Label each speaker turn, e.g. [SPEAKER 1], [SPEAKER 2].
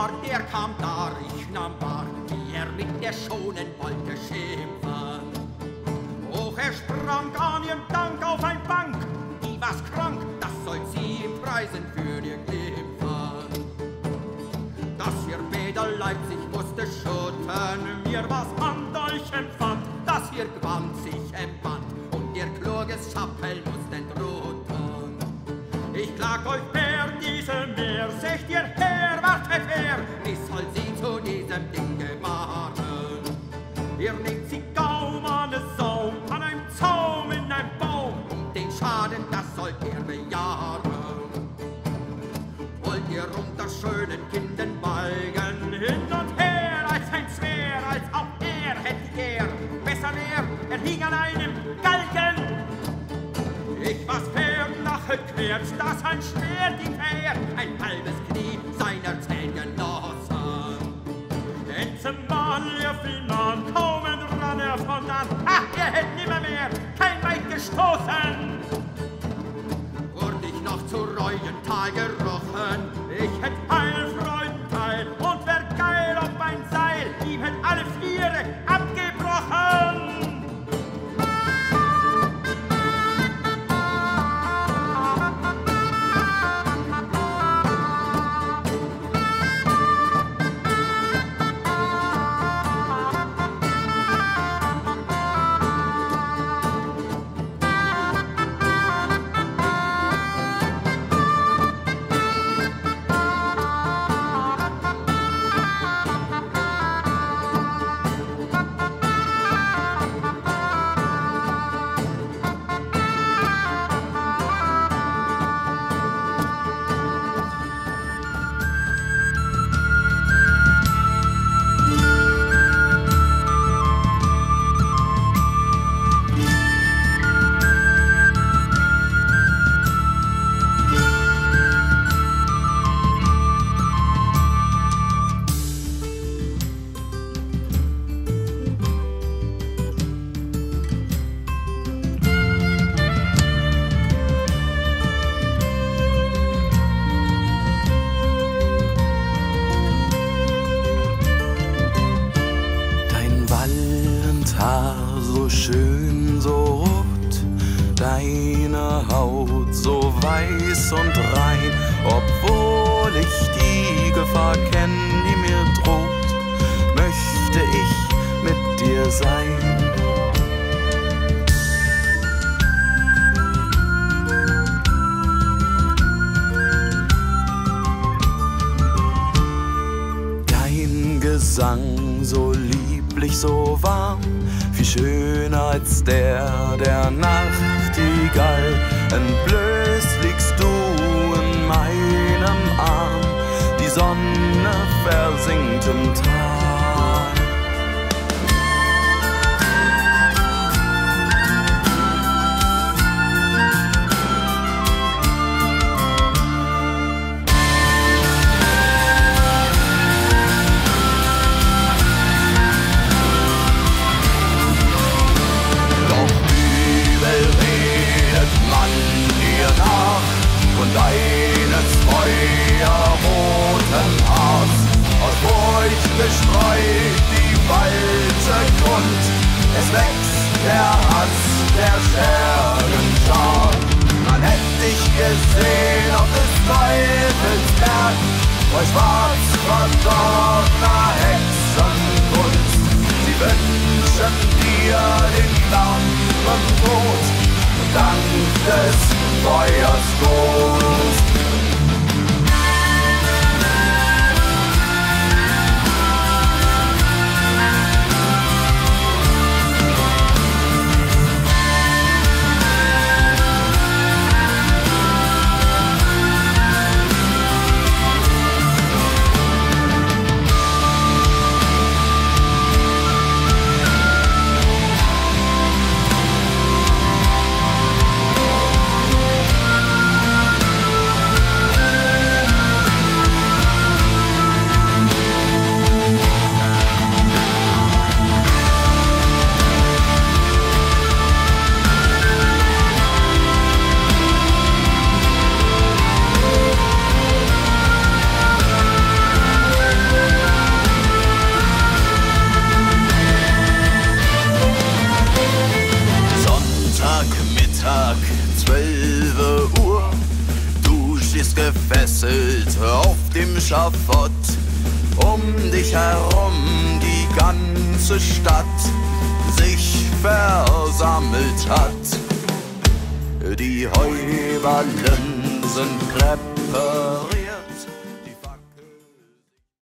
[SPEAKER 1] war, der kam da, ich nahm wahr, wie er mit der schonen wollte schimpfen. Hoch er sprang an ihren Dank auf ein Bank, die war's krank, das soll sie ihm preisen für ihr Glimpfen. Dass ihr Bäder Leipzig musste schütten, mir was an Dolch empfand, dass ihr Gewand sich empfand und ihr kluges Schappel musst entruten. Ich klag euch per diesem Meer, seht ihr her, wartet her, wie soll sie zu diesem Dinge machen? Ihr nehmt sie kaum an Saum, an einem Zaum in einem Baum, und den Schaden, das sollt ihr bejahen. Wollt ihr unter schönen Kindern balgen, hin und her, als ein Zwer, als auch er hätte er, besser wär, er hing an einem Galgen. Ich was nachgequert, dass ein Schwert ihm her, ein halbes Knie seiner Zähne genossen. Zumal ihr fiel an, kaum entrann er von dann, ach, er hätt nimmermehr kein Weit gestoßen. Wurde ich noch zu Reuental gerochen, ich hätt einen Freudenteil und wär geil auf mein Seil, ihm hätt alle Viere abgebrochen.
[SPEAKER 2] So schön, so rot, deine Haut so weiß und rein, obwohl ich die Gefahr kenn, die mir droht, möchte ich mit dir sein. Dein Gesang so lieblich, so warm, viel schöner als der Nachtigall. Entblößt liegst du in meinem Arm, die Sonne versinkt im Tal.
[SPEAKER 3] Von deines feuerroten Haars, aus Furcht gestreut die Walze Grund. Es wächst der Hass der Schergenschar. Man hätt dich gesehen auf des Teufels Berg, voll schwarz verdorbener Hexenkunst. Sie wünschen dir den klaren Tod dank des Feuers Gunst.
[SPEAKER 2] Schafott. Um dich herum die ganze Stadt sich versammelt hat. Die Heuballen sind präpariert.